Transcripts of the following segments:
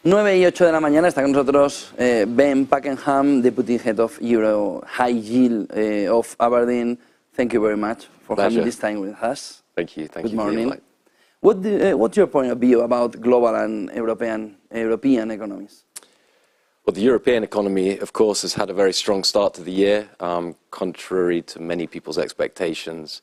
9:08 de la mañana está con nosotros Ben Pakenham, Deputy Head of Euro High Yield of Abrdn. Thank you very much for having this time with us. Thank you. Thank Good you morning. for the invite. What's your point of view about global and European economies? Well, the European economy, of course, has had a very strong start to the year, contrary to many people's expectations.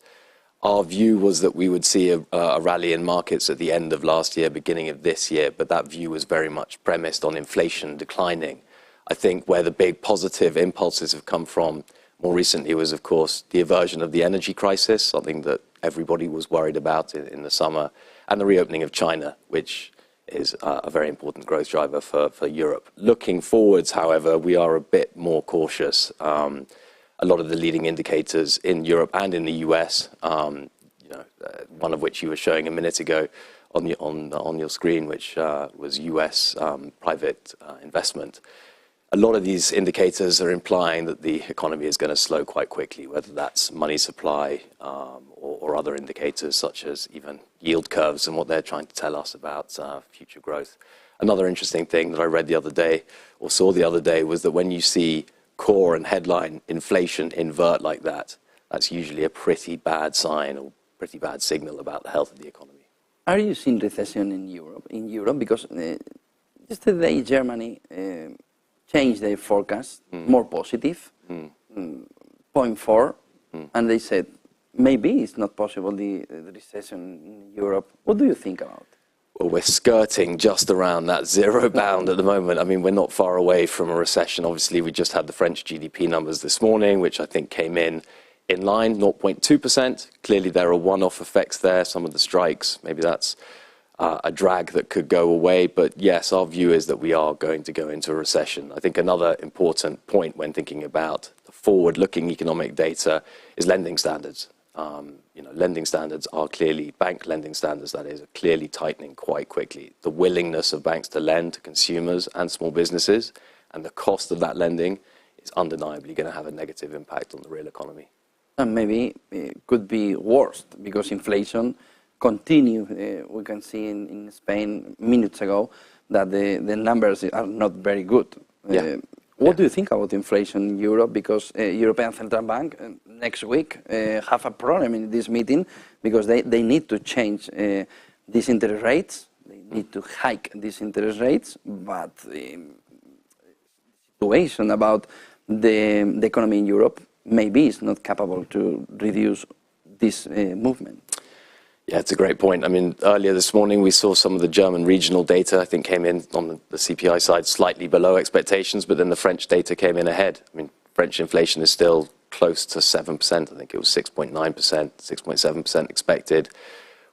Our view was that we would see a rally in markets at the end of last year, beginning of this year, but that view was very much premised on inflation declining. I think where the big positive impulses have come from more recently was, of course, the aversion of the energy crisis, something that everybody was worried about in the summer, and the reopening of China, which is a very important growth driver for Europe. Looking forwards, however, we are a bit more cautious. A lot of the leading indicators in Europe and in the US, one of which you were showing a minute ago on your screen, which was US private investment. A lot of these indicators are implying that the economy is going to slow quite quickly, whether that's money supply or other indicators such as even yield curves and what they're trying to tell us about future growth. Another interesting thing that I read the other day, or saw the other day, was that when you see core and headline inflation invert like that, that's usually a pretty bad sign or pretty bad signal about the health of the economy. Are you seeing recession in Europe? Because yesterday Germany changed their forecast, more positive, 0.4, and they said maybe it's not possible, the recession in Europe. What do you think about it? Well, we're skirting just around that zero bound at the moment. I mean, we're not far away from a recession. Obviously, we just had the French GDP numbers this morning, which I think came in line, 0.2%. Clearly, there are one-off effects there, some of the strikes. Maybe that's a drag that could go away. But yes, our view is that we are going to go into a recession. I think another important point when thinking about the forward-looking economic data is lending standards. Lending standards are clearly, bank lending standards, that is, are clearly tightening quite quickly. The willingness of banks to lend to consumers and small businesses and the cost of that lending is undeniably going to have a negative impact on the real economy. And maybe it could be worse because inflation continue. We can see in Spain minutes ago that the numbers are not very good. What do you think about inflation in Europe? Because European Central Bank next week have a problem in this meeting because they need to change these interest rates. They need to hike these interest rates, but the situation about the economy in Europe maybe is not capable to reduce this movement. Yeah, it's a great point. I mean, earlier this morning we saw some of the German regional data, I think came in on the CPI side slightly below expectations, but then the French data came in ahead. I mean, French inflation is still close to 7%. I think it was 6.9%, 6.7% expected.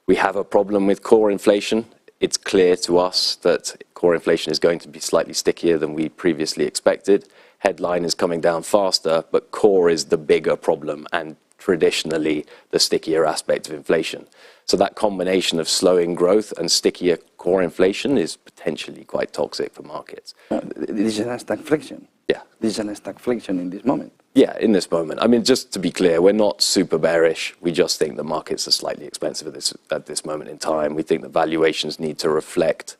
We have a problem with core inflation. It's clear to us that core inflation is going to be slightly stickier than we previously expected. Headline is coming down faster, but core is the bigger problem and traditionally the stickier aspect of inflation. So that combination of slowing growth and stickier core inflation is potentially quite toxic for markets. This is a stagflation. Yeah. This is a stagflation in this moment. Yeah, in this moment. I mean, just to be clear, we're not super bearish. We just think the markets are slightly expensive at this moment in time. We think the valuations need to reflect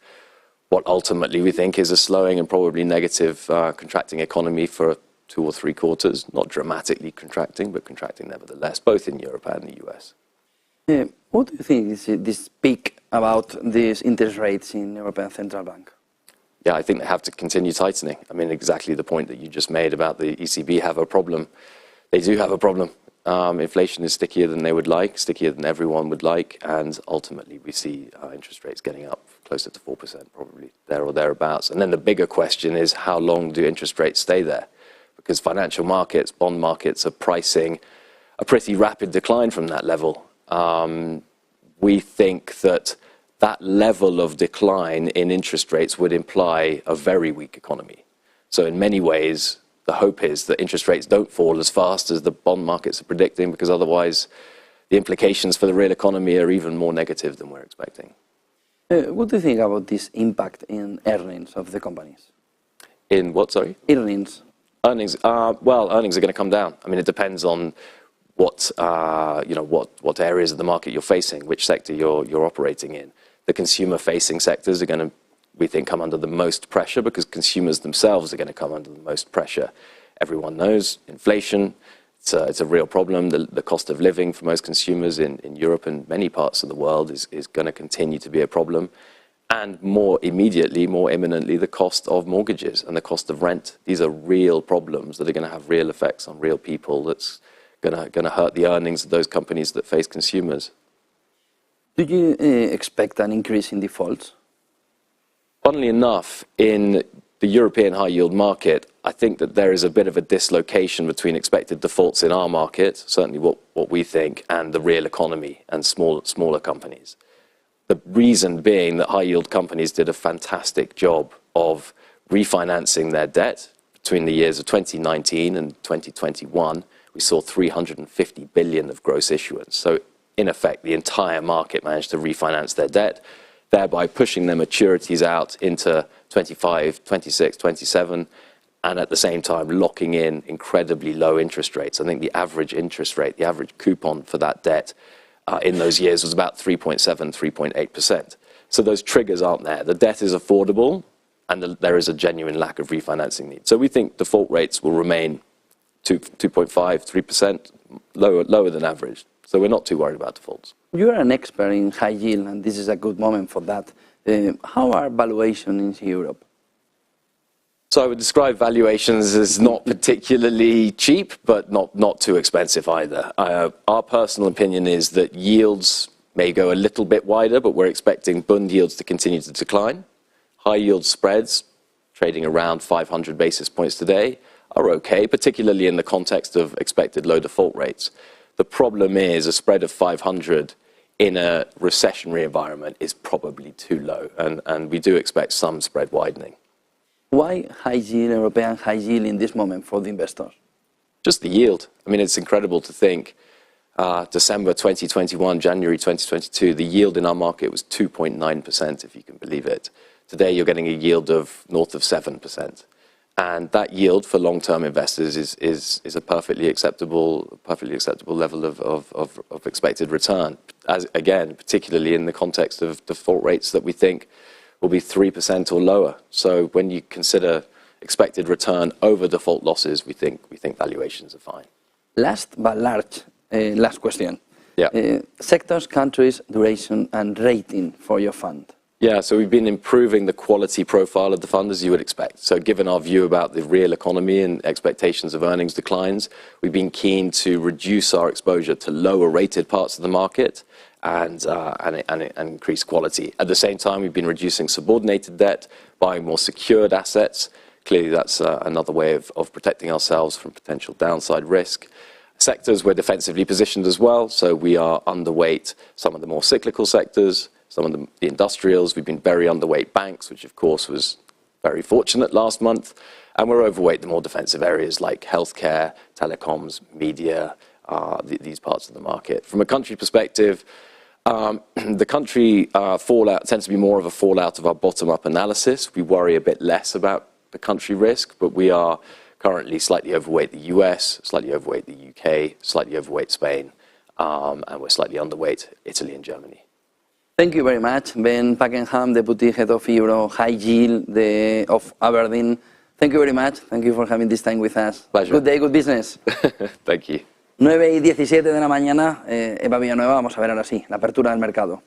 what ultimately we think is a slowing and probably negative contracting economy for 2 or 3 quarters, not dramatically contracting, but contracting nevertheless, both in Europe and the US. What do you think is this peak about these interest rates in European Central Bank? Yeah, I think they have to continue tightening. I mean, exactly the point that you just made about the ECB have a problem. They do have a problem. Inflation is stickier than they would like, stickier than everyone would like, and ultimately we see interest rates getting up closer to 4%, probably there or thereabouts. And then the bigger question is, how long do interest rates stay there? Because financial markets, bond markets are pricing a pretty rapid decline from that level. We think that that level of decline in interest rates would imply a very weak economy. So in many ways, the hope is that interest rates don't fall as fast as the bond markets are predicting, because otherwise the implications for the real economy are even more negative than we're expecting. What do you think about this impact in earnings of the companies? In what, sorry? Earnings. Earnings. Well, earnings are going to come down. I mean, it depends on what areas of the market you're facing, which sector you're operating in. The consumer-facing sectors are going to we think, come under the most pressure because consumers themselves are going to come under the most pressure. Everyone knows inflation. It's a real problem. The cost of living for most consumers in Europe and many parts of the world is going to continue to be a problem. And more immediately, more imminently, the cost of mortgages and the cost of rent. These are real problems that are going to have real effects on real people. That's going to hurt the earnings of those companies that face consumers. Do you expect an increase in defaults? Funnily enough, in the European high-yield market, I think that there is a bit of a dislocation between expected defaults in our market, certainly what we think, and the real economy and smaller companies. The reason being that high-yield companies did a fantastic job of refinancing their debt. Between the years of 2019 and 2021, we saw 350 billion of gross issuance. So, in effect, the entire market managed to refinance their debt, thereby pushing their maturities out into 25, 26, 27, and at the same time locking in incredibly low interest rates. I think the average interest rate, the average coupon for that debt in those years was about 3.7, 3.8%. So those triggers aren't there. The debt is affordable, and there is a genuine lack of refinancing need. So we think default rates will remain 2.5, 3%, lower than average. So we're not too worried about defaults. You are an expert in high yield, and this is a good moment for that. How are valuations in Europe? So I would describe valuations as not particularly cheap, but not too expensive either. Our personal opinion is that yields may go a little bit wider, but we're expecting bond yields to continue to decline. High yield spreads, trading around 500 basis points today, are okay, particularly in the context of expected low default rates. The problem is a spread of 500 in a recessionary environment is probably too low, and we do expect some spread widening. Why high yield, European high yield in this moment for the investors? Just the yield. I mean, it's incredible to think December 2021, January 2022, the yield in our market was 2.9%, if you can believe it. Today, you're getting a yield of north of 7%. And that yield for long-term investors is a perfectly acceptable level of expected return. As again, particularly in the context of default rates that we think will be 3% or lower. So when you consider expected return over default losses, we think valuations are fine. Last but last question. Yeah. Sectors, countries, duration, and rating for your fund. Yeah, so we've been improving the quality profile of the fund, as you would expect. So given our view about the real economy and expectations of earnings declines, we've been keen to reduce our exposure to lower rated parts of the market and increase quality. At the same time, we've been reducing subordinated debt, buying more secured assets. Clearly, that's another way of protecting ourselves from potential downside risk. Sectors, we're defensively positioned as well, so we are underweight some of the more cyclical sectors. Some of the industrials, we've been very underweight banks, which of course was very fortunate last month. And we're overweight the more defensive areas like healthcare, telecoms, media, these parts of the market. From a country perspective, the country fallout tends to be more of a fallout of our bottom-up analysis. We worry a bit less about the country risk, but we are currently slightly overweight the US, slightly overweight the UK, slightly overweight Spain, and we're slightly underweight Italy and Germany. Thank you very much, Ben Pakenham, Deputy Head of Euro High Yield of Abrdn. Thank you very much. Thank you for having this time with us. Pleasure. Good day, good business. Thank you. 9:17 de la mañana, Eva Villanueva, vamos a ver ahora sí, la apertura del mercado.